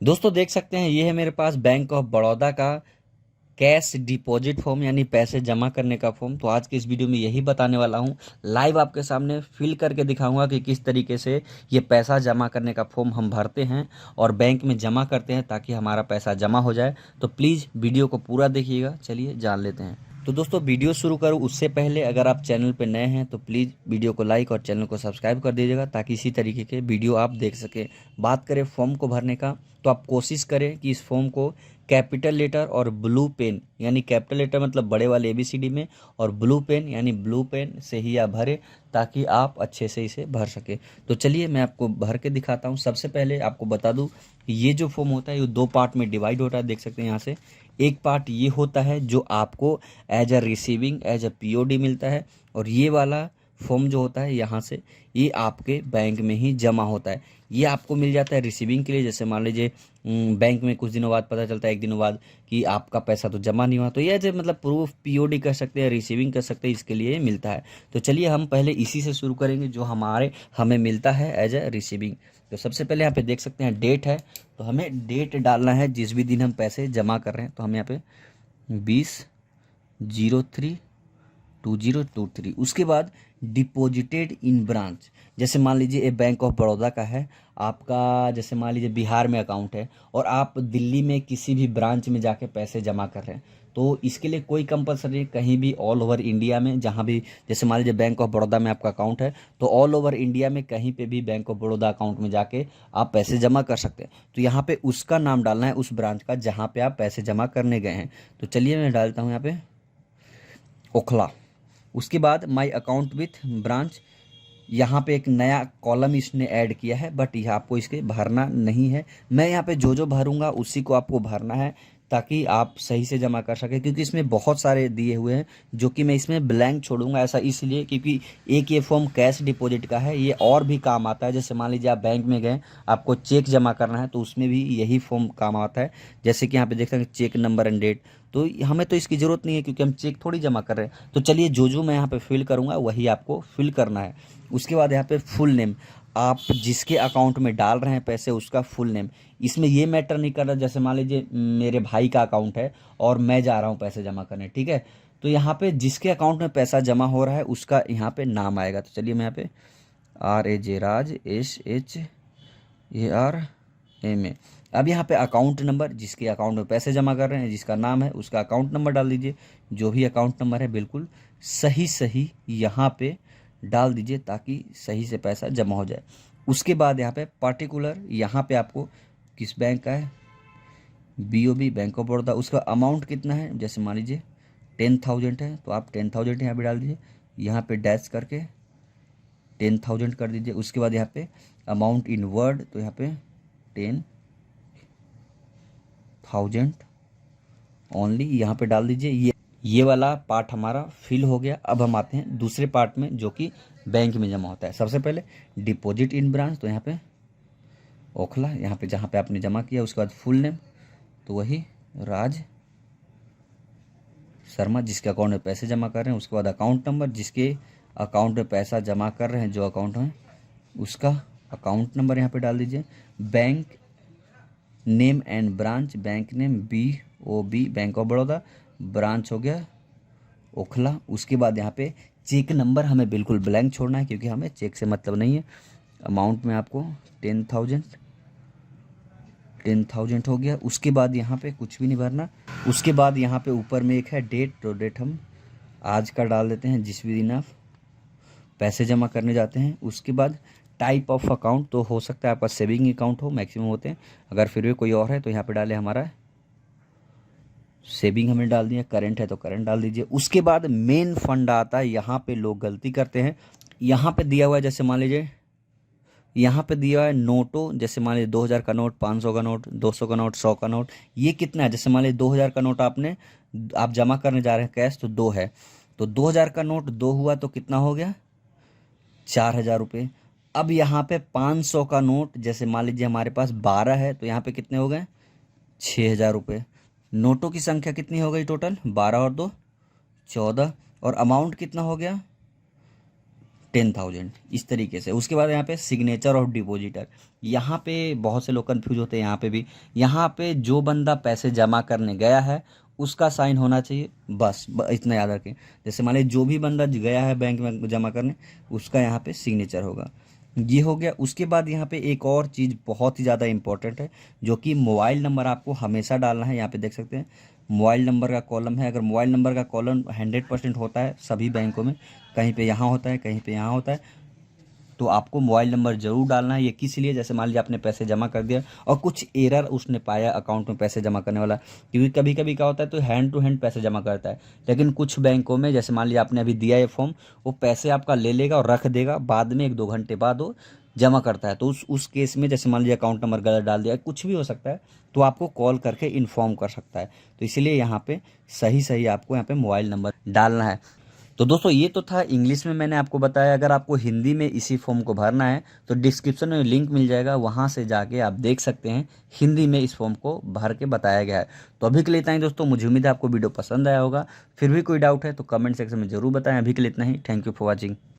दोस्तों देख सकते हैं ये है मेरे पास बैंक ऑफ बड़ौदा का कैश डिपॉजिट फॉर्म यानी पैसे जमा करने का फॉर्म। तो आज के इस वीडियो में यही बताने वाला हूँ, लाइव आपके सामने फिल करके दिखाऊंगा कि किस तरीके से ये पैसा जमा करने का फॉर्म हम भरते हैं और बैंक में जमा करते हैं ताकि हमारा पैसा जमा हो जाए। तो प्लीज़ वीडियो को पूरा देखिएगा। चलिए जान लेते हैं। तो दोस्तों वीडियो शुरू करूँ उससे पहले अगर आप चैनल पर नए हैं तो प्लीज़ वीडियो को लाइक और चैनल को सब्सक्राइब कर दीजिएगा ताकि इसी तरीके के वीडियो आप देख सकें। बात करें फॉर्म को भरने का, तो आप कोशिश करें कि इस फॉर्म को कैपिटल लेटर और ब्लू पेन यानी कैपिटल लेटर मतलब बड़े वाले ABCD में और ब्लू पेन यानी ब्लू पेन से ही आप भरें ताकि आप अच्छे से इसे भर सके। तो चलिए मैं आपको भर के दिखाता हूँ। सबसे पहले आपको बता दूँ कि ये जो फॉर्म होता है ये 2 पार्ट में डिवाइड होता है। देख सकते हैं यहाँ से एक पार्ट ये होता है जो आपको as a receiving as a POD मिलता है, और ये वाला फॉर्म जो होता है यहाँ से ये आपके बैंक में ही जमा होता है। ये आपको मिल जाता है रिसीविंग के लिए। जैसे मान लीजिए बैंक में कुछ दिनों बाद पता चलता है, 1 दिनों बाद, कि आपका पैसा तो जमा नहीं हुआ, तो ये जो मतलब प्रूफ POD कर सकते हैं, रिसीविंग कर सकते हैं, इसके लिए मिलता है। तो चलिए हम पहले इसी से शुरू करेंगे जो हमें मिलता है एज अ रिसीविंग। तो सबसे पहले यहाँ पे देख सकते हैं डेट है, तो हमें डेट डालना है जिस भी दिन हम पैसे जमा कर रहे हैं। तो हम यहाँ पे 20/03/2023। उसके बाद डिपॉजिटेड इन ब्रांच, जैसे मान लीजिए ये बैंक ऑफ बड़ौदा का है आपका, जैसे मान लीजिए बिहार में अकाउंट है और आप दिल्ली में किसी भी ब्रांच में जाके पैसे जमा कर रहे हैं, तो इसके लिए कोई कंपलसरी नहीं, कहीं भी ऑल ओवर इंडिया में जहाँ भी, जैसे मान लीजिए बैंक ऑफ बड़ौदा में आपका अकाउंट है तो ऑल ओवर इंडिया में कहीं पे भी बैंक ऑफ बड़ौदा अकाउंट में जाके आप पैसे जमा कर सकते हैं। तो यहाँ पे उसका नाम डालना है उस ब्रांच का जहाँ पे आप पैसे जमा करने गए हैं। तो चलिए मैं डालता हूँ यहाँ पे ओखला। उसके बाद माय अकाउंट विथ ब्रांच, यहाँ पे एक नया कॉलम इसने ऐड किया है बट यह आपको इसके भरना नहीं है। मैं यहाँ पे जो जो भरूंगा उसी को आपको भरना है ताकि आप सही से जमा कर सकें, क्योंकि इसमें बहुत सारे दिए हुए हैं जो कि मैं इसमें ब्लैंक छोड़ूंगा। ऐसा इसलिए क्योंकि एक ये फॉर्म कैश डिपॉजिट का है, ये और भी काम आता है। जैसे मान लीजिए आप बैंक में गए, आपको चेक जमा करना है तो उसमें भी यही फॉर्म काम आता है। जैसे कि यहाँ पे देख सकते हैं चेक नंबर एंड डेट, तो हमें तो इसकी ज़रूरत नहीं है क्योंकि हम चेक थोड़ी जमा कर रहे हैं। तो चलिए जो जो मैं यहाँ पे फिल करूँगा वही आपको फिल करना है। उसके बाद यहाँ पे फुल नेम, आप जिसके अकाउंट में डाल रहे हैं पैसे उसका फुल नेम। इसमें ये मैटर नहीं कर रहा, जैसे मान लीजिए मेरे भाई का अकाउंट है और मैं जा रहा हूँ पैसे जमा करने, ठीक है, तो यहाँ पे जिसके अकाउंट में पैसा जमा हो रहा है उसका यहाँ पे नाम आएगा। तो चलिए मैं यहाँ पे RAJ राज SHARMA। अब यहाँ पे अकाउंट नंबर, जिसके अकाउंट में पैसे जमा कर रहे हैं जिसका नाम है उसका अकाउंट नंबर डाल दीजिए। जो भी अकाउंट नंबर है बिल्कुल सही सही यहाँ पे डाल दीजिए ताकि सही से पैसा जमा हो जाए। उसके बाद यहाँ पे पर्टिकुलर, यहाँ पे आपको किस बैंक का है, BOB बैंक ऑफ बड़ौदा, उसका अमाउंट कितना है, जैसे मान लीजिए 10,000 है तो आप 10,000 यहाँ पे डाल दीजिए। यहाँ पे डैश करके 10,000 कर दीजिए। उसके बाद यहाँ पे अमाउंट इन वर्ड, तो यहाँ पे 10,000 ओनली यहाँ पे डाल दीजिए। ये वाला पार्ट हमारा फिल हो गया। अब हम आते हैं दूसरे पार्ट में जो कि बैंक में जमा होता है। सबसे पहले डिपॉजिट इन ब्रांच, तो यहाँ पे ओखला, यहाँ पे जहाँ पे आपने जमा किया। उसके बाद फुल नेम, तो वही राज शर्मा जिसके अकाउंट में पैसे जमा कर रहे हैं। उसके बाद अकाउंट नंबर, जिसके अकाउंट में पैसा जमा कर रहे हैं जो अकाउंट है उसका अकाउंट नंबर यहाँ पे डाल दीजिए। Bank name and branch, bank name BOB bank of Baroda, branch हो गया ओखला। उसके बाद यहाँ पे चेक नंबर हमें बिल्कुल ब्लैंक छोड़ना है क्योंकि हमें चेक से मतलब नहीं है। अमाउंट में आपको 10,000 हो गया। उसके बाद यहाँ पे कुछ भी नहीं भरना। उसके बाद यहाँ पे ऊपर में एक है डेट, तो डेट हम आज का डाल देते हैं जिस भी दिन आप पैसे जमा करने जाते हैं। उसके बाद टाइप ऑफ अकाउंट, तो हो सकता है आपका सेविंग अकाउंट हो, मैक्सिमम होते हैं। अगर फिर भी कोई और है तो यहाँ पे डाले हमारा सेविंग, हमने डाल दिया। करंट है तो करंट डाल दीजिए। उसके बाद मेन फंड आता है, यहाँ पे लोग गलती करते हैं। यहाँ पे दिया हुआ है, जैसे मान लीजिए यहाँ पे दिया हुआ है नोटो, जैसे मान लीजिए 2,000 का नोट, 500 का नोट, 200 का नोट, 100 का नोट। ये कितना है, जैसे मान लीजिए 2,000 का नोट आप जमा करने जा रहे हैं कैश, तो 2 है, तो 2,000 का नोट 2 हुआ तो कितना हो गया, 4,000 रुपये। अब यहाँ पे 500 का नोट, जैसे मान लीजिए हमारे पास 12 है तो यहाँ पे कितने हो गए, 6,000 रुपये। नोटों की संख्या कितनी हो गई टोटल, 12 और 2 14, और अमाउंट कितना हो गया 10,000 इस तरीके से। उसके बाद यहाँ पे सिग्नेचर ऑफ डिपॉजिटर, यहाँ पे बहुत से लोग कंफ्यूज होते हैं। यहाँ पे जो बंदा पैसे जमा करने गया है उसका साइन होना चाहिए, बस इतना याद रखें। जैसे मान लीजिए जो भी बंदा गया है बैंक में जमा करने, उसका यहाँ पे सिग्नेचर होगा। ये हो गया। उसके बाद यहाँ पे एक और चीज़ बहुत ही ज़्यादा इंपॉर्टेंट है, जो कि मोबाइल नंबर आपको हमेशा डालना है। यहाँ पे देख सकते हैं मोबाइल नंबर का कॉलम है। अगर मोबाइल नंबर का कॉलम 100% होता है सभी बैंकों में, कहीं पे यहाँ होता है, कहीं पे यहाँ होता है, तो आपको मोबाइल नंबर ज़रूर डालना है। ये किस लिए, जैसे मान लीजिए आपने पैसे जमा कर दिया और कुछ एरर उसने पाया अकाउंट में पैसे जमा करने वाला, क्योंकि कभी कभी क्या होता है तो हैंड टू हैंड पैसे जमा करता है, लेकिन कुछ बैंकों में जैसे मान लीजिए आपने अभी दिया है फॉर्म, वो पैसे आपका ले लेगा और रख देगा, बाद में 1-2 घंटे बाद वो जमा करता है। तो उस केस में जैसे मान लीजिए अकाउंट नंबर गलत डाल दिया, कुछ भी हो सकता है, तो आपको कॉल करके इन्फॉर्म कर सकता है। तो इसलिए यहाँ पे सही सही आपको यहाँ पे मोबाइल नंबर डालना है। तो दोस्तों ये तो था इंग्लिश में मैंने आपको बताया। अगर आपको हिंदी में इसी फॉर्म को भरना है तो डिस्क्रिप्शन में लिंक मिल जाएगा, वहाँ से जाके आप देख सकते हैं हिंदी में इस फॉर्म को भर के बताया गया है। तो अभी के लिए इतना ही दोस्तों, मुझे उम्मीद है आपको वीडियो पसंद आया होगा। फिर भी कोई डाउट है तो कमेंट सेक्शन में ज़रूर बताएं। अभी के लिए इतना ही। Thank you for watching.